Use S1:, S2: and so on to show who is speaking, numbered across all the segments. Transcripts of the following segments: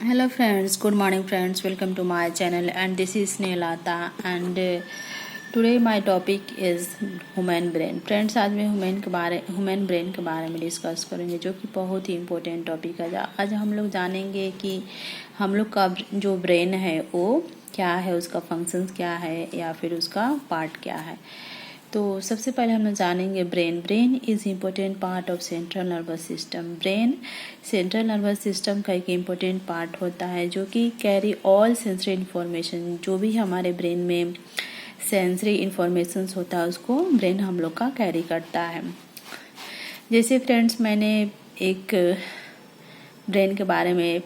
S1: Hello friends, good morning friends, welcome to my channel and this is Neelata and today my topic is human brain. Friends आज मैं human brain के बारे में discuss करेंगे जो कि बहुत ही इम्पोर्टेंट टॉपिक है। आज हम लोग जानेंगे कि हम लोग का जो ब्रेन है वो क्या है, उसका फंक्शंस क्या है या फिर उसका पार्ट क्या है। तो सबसे पहले हम जानेंगे brain is important part of central nervous system. Brain central nervous system का एक इम्पोर्टेंट पार्ट होता है जो कि कैरी ऑल सेंसरी इंफॉर्मेशन, जो भी हमारे ब्रेन में सेंसरी इंफॉर्मेशन होता है उसको ब्रेन हम लोग का कैरी करता है। जैसे फ्रेंड्स मैंने एक ब्रेन के बारे में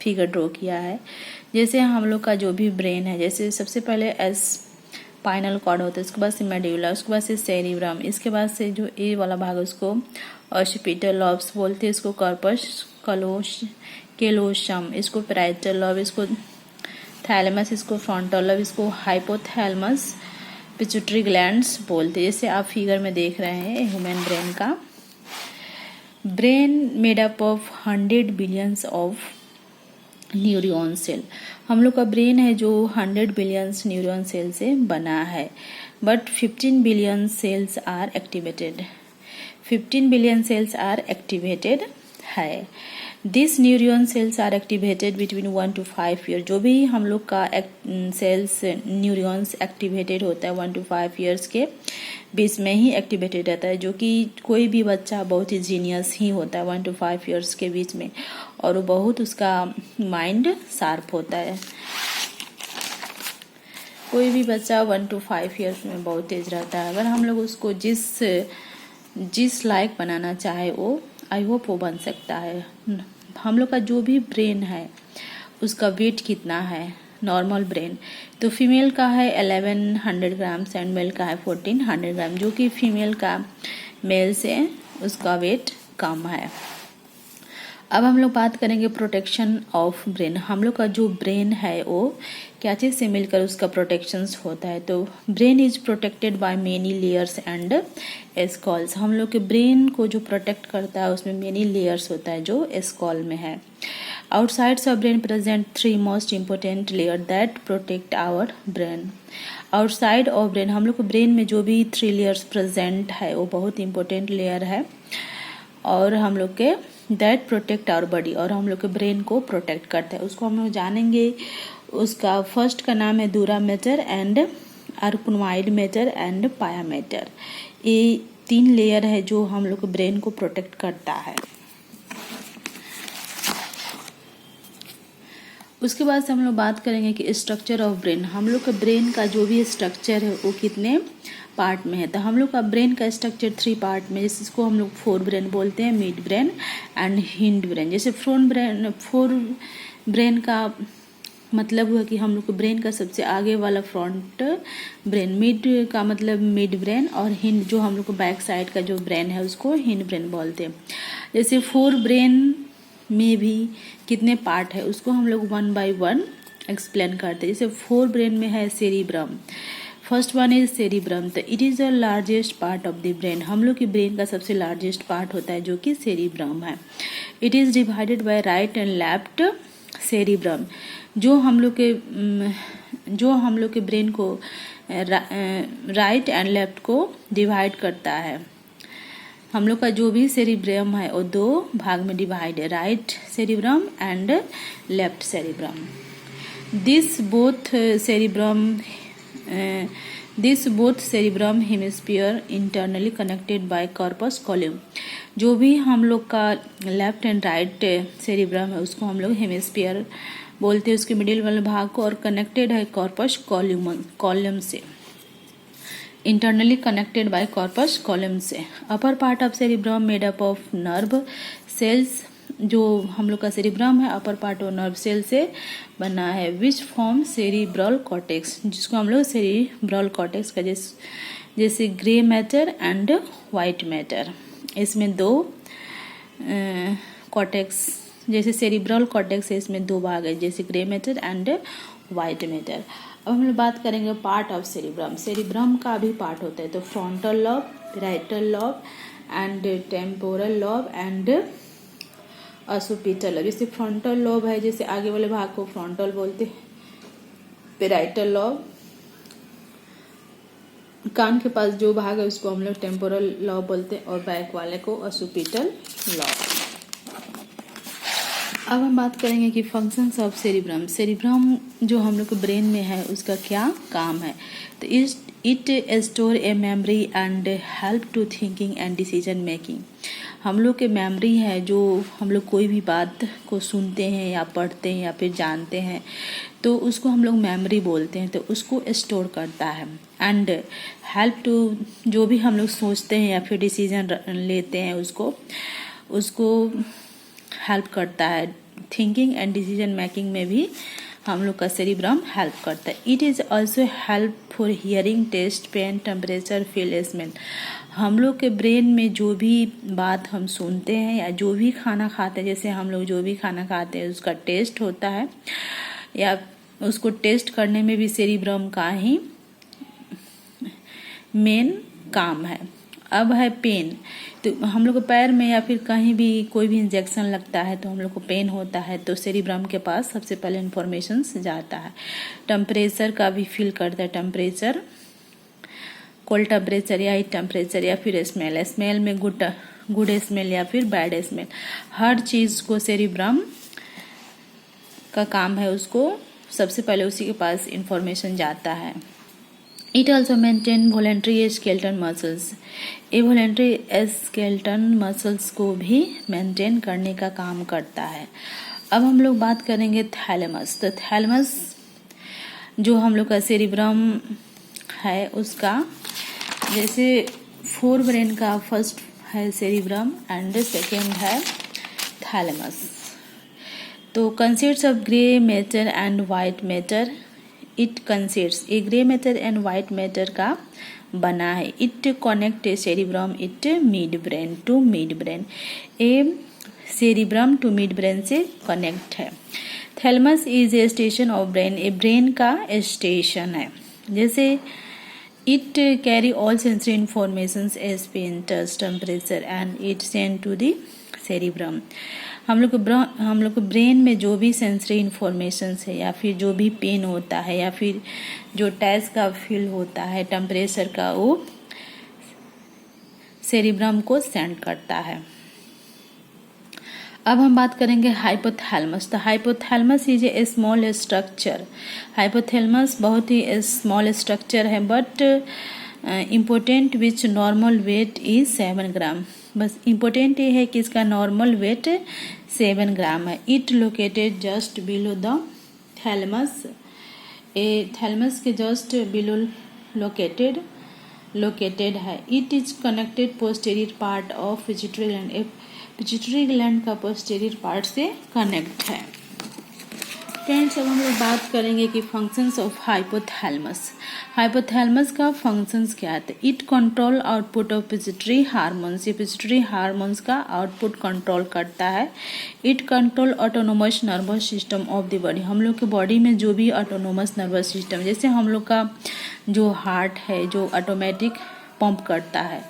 S1: फिगर ड्रॉ किया है। जैसे हम लोग का जो भी ब्रेन है, जैसे सबसे पहले स्पाइनल कॉर्ड होता है, उसके बाद से मेडुला, उसके बाद से सेरिब्रम, इसके बाद से जो ए वाला भाग उसको ऑसिपिटल लॉब्स बोलते हैं, इसको कॉर्पस केलोसम, इसको पैराइटल लॉब, इसको थैलेमस, इसको फ्रंटल लॉब, इसको हाइपोथैलेमस पिट्यूटरी ग्लैंड्स बोलते हैं। जैसे आप फिगर में देख रहे हैं ह्यूमन ब्रेन का। Brain made up of 100 billions of neuron cell. हम लोग का ब्रेन है जो 100 बिलियंस न्यूरॉन सेल से बना है, but 15 billion cells are activated. 15 billion cells are activated है। This neuron cells are activated between 1 to 5 year. जो भी हम लोग का सेल्स न्यूरॉन्स एक्टिवेटेड होता है 1 to 5 ईयर्स के बीच में ही एक्टिवेटेड रहता है, जो कि कोई भी बच्चा बहुत ही जीनियस ही होता है 1 to 5 ईयर्स के बीच में, और वो बहुत उसका माइंड शार्प होता है। कोई भी बच्चा 1 to 5 ईयर्स में बहुत तेज रहता है। अगर हम लोग उसको जिस लायक बनाना चाहे वो आई होप वो बन सकता है। हम लोग का जो भी ब्रेन है उसका वेट कितना है, नॉर्मल ब्रेन तो फीमेल का है 1100 ग्राम्स एंड मेल का है 1400 ग्राम, जो कि फीमेल का मेल से उसका वेट कम है। अब हम लोग बात करेंगे प्रोटेक्शन ऑफ ब्रेन। हम लोग का जो ब्रेन है वो क्या चीज़ से मिलकर उसका प्रोटेक्शंस होता है। तो brain is protected by many layers and Scholtz. हम लोग के ब्रेन को जो प्रोटेक्ट करता है उसमें मेनी लेयर्स होता है जो स्कॉल में है। Outside of brain present 3 most important layer that protect our brain. Outside of brain हम लोग के ब्रेन में जो भी 3 लेयर्स प्रेजेंट है वो बहुत इंपॉर्टेंट लेयर है और हम लोग के दैट प्रोटेक्ट आवर बॉडी, और हम लोग के ब्रेन को प्रोटेक्ट करता है। उसको हम लोग जानेंगे। उसका फर्स्ट का नाम है दूरा मैटर एंड आर्कुनोइड मैटर एंड पाया मैटर। ये 3 लेयर है जो हम लोग के ब्रेन को प्रोटेक्ट करता है। उसके बाद से हम लोग बात करेंगे कि स्ट्रक्चर ऑफ ब्रेन। हम लोग के ब्रेन का जो भी स्ट्रक्चर है वो कितने पार्ट में है। तो हम लोग का ब्रेन का स्ट्रक्चर 3 पार्ट में, जिसको हम लोग फोर ब्रेन बोलते हैं, mid brain and hind brain. जैसे फोर ब्रेन का मतलब हुआ कि हम लोग के ब्रेन का सबसे आगे वाला फ्रंट ब्रेन, मिड का मतलब मिड ब्रेन, और हिंड जो हम लोग को बैक साइड का जो ब्रेन है उसको हिंड ब्रेन बोलते हैं। जैसे 4 ब्रेन में भी कितने पार्ट है उसको हम लोग 1 by 1 एक्सप्लेन करते हैं। जैसे 4 ब्रेन में है cerebrum, first one is cerebrum. तो it is the largest part of the brain. हम लोग के ब्रेन का सबसे लार्जेस्ट पार्ट होता है जो कि सेरिब्रम है। It is divided by right and left cerebrum. जो हम लोग के ब्रेन को राइट एंड लेफ्ट को डिवाइड करता है। हम लोग का जो भी सेरिब्रम है वो 2 भाग में डिवाइड है, right cerebrum and left cerebrum. This both cerebrum hemisphere internally connected by corpus column. जो भी हम लोग का लेफ्ट एंड राइट सेरिब्रम है उसको हम लोग हेमिस्फीयर बोलते हैं, उसके मिडिल वाले भाग को, और कनेक्टेड है कॉर्पस कॉल्यूम से, internally connected by corpus column से। Upper part of cerebrum made up of nerve cells. जो हम लोग का सेरिब्रम है अपर पार्ट और नर्व सेल से बना है, विच फॉर्म सेरिब्रल कॉर्टेक्स, जिसको हम लोग सेरिब्रल कॉर्टेक्स का जैसे grey matter and white matter. इसमें 2 कॉर्टेक्स, जैसे सेरिब्रल कॉर्टेक्स है इसमें 2 भाग है, जैसे grey matter and white matter. अब हम लोग बात करेंगे पार्ट ऑफ सेरिब्रम। सेरिब्रम का भी पार्ट होता है, तो frontal lobe, parietal lobe and temporal lobe and occipital lobe. जैसे फ्रंटल लोब है, जैसे आगे वाले भाग को फ्रंटल बोलते हैं, पेराइटल लोब, कान के पास जो भाग है उसको हम लोग टेम्पोरल लॉब बोलते हैं, और बैक वाले को ऑसिपिटल लॉब। अब हम बात करेंगे कि फंक्शंस ऑफ सेरिब्रम। सेरिब्रम जो हम लोग के ब्रेन में है उसका क्या काम है। तो it store a memory and help to thinking and decision making. हम लोग के मेमोरी है, जो हम लोग कोई भी बात को सुनते हैं या पढ़ते हैं या फिर जानते हैं तो उसको हम लोग मेमोरी बोलते हैं। तो उसको स्टोर करता है एंड हेल्प टू, जो भी हम लोग सोचते हैं या फिर डिसीजन लेते हैं उसको हेल्प करता है। थिंकिंग एंड डिसीजन मेकिंग में भी हम लोग का सेरिब्रम हेल्प करता है। It is also help for hearing, taste, pain, temperature, feel, smell. हम लोग के ब्रेन में जो भी बात हम सुनते हैं या जो भी खाना खाते हैं, जैसे हम लोग जो भी खाना खाते हैं उसका टेस्ट होता है या उसको टेस्ट करने में भी सेरिब्रम का ही मेन काम है। अब है पेन। तो हम लोग को पैर में या फिर कहीं भी कोई भी इंजेक्शन लगता है तो हम लोग को पेन होता है, तो सेरिब्रम के पास सबसे पहले इंफॉर्मेशन जाता है। टेम्परेचर का भी फील करता है, टेम्परेचर, कोल्ड टेम्परेचर या हीट टेम्परेचर, या फिर स्मेल में गुड स्मेल या फिर बैड स्मेल। हर चीज़ को सेरिब्रम का काम है, उसको सबसे पहले उसी के पास इंफॉर्मेशन जाता है। It also maintain voluntary skeleton muscles. ये वॉलेंट्री स्केलेटन मसल्स को भी मेंटेन करने का काम करता है। अब हम लोग बात करेंगे थैलेमस। तो थैलेमस जो हम लोग का सेरिब्रम है उसका, जैसे फोर ब्रेन का फर्स्ट है सेरिब्रम एंड सेकेंड है थैलेमस। तो consists of grey matter and white matter. It consists, a grey matter and white matter का बना है। It connect cerebrum it midbrain to midbrain. A cerebrum to midbrain से connect है। Thalamus is a station of brain, a brain का station है। जैसे it carry all sensory informations as pain, touch, temperature and it send to the cerebrum. हम लोग के brain में जो भी सेंसरी इंफॉर्मेशंस है या फिर जो भी पेन होता है या फिर जो टच का फील होता है, टेम्परेचर का, वो सेरिब्रम को सेंड करता है। अब हम बात करेंगे हाइपोथैलेमस। तो hypothalamus is a small structure. Hypothalamus बहुत ही स्मॉल स्ट्रक्चर है but important which normal weight is 7 ग्राम। बस इम्पोर्टेंट ये है कि इसका नॉर्मल वेट 7 ग्राम है। It located just below the thalamus. A thalamus के जस्ट बिलो लोकेटेड है। It is connected posterior part of pituitary gland. Pituitary gland का पोस्टीरियर पार्ट से कनेक्ट है। फ्रेंड्स, अब हम लोग बात करेंगे कि फंक्शंस ऑफ हाइपोथैलेमस। हाइपोथैलेमस का फंक्शंस क्या है। It control output of pituitary hormones. ये पिट्यूटरी हार्मोन्स का आउटपुट कंट्रोल करता है। It control autonomous nervous system of the body. हम लोग के बॉडी में जो भी ऑटोनोमस नर्वस सिस्टम, जैसे हम लोग का जो हार्ट है जो ऑटोमेटिक पंप करता है,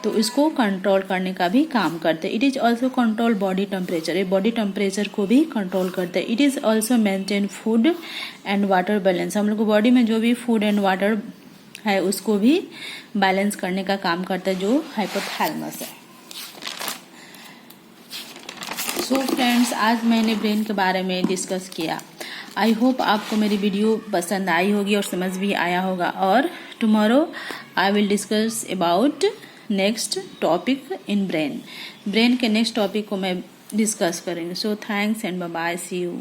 S1: तो इसको कंट्रोल करने का भी काम करते हैं। It is also control body temperature. ये बॉडी टेम्परेचर को भी कंट्रोल करते हैं। It is also maintain food and water balance. हम लोग को बॉडी में जो भी फूड एंड वाटर है उसको भी बैलेंस करने का काम करता है, जो हाइपोथैलेमस है। सो फ्रेंड्स, आज मैंने ब्रेन के बारे में डिस्कस किया। आई होप आपको मेरी वीडियो पसंद आई होगी और समझ भी आया होगा। और tomorrow I will discuss about next topic in brain के नेक्स्ट टॉपिक को मैं डिस्कस करेंगे। So thanks and bye bye, see you.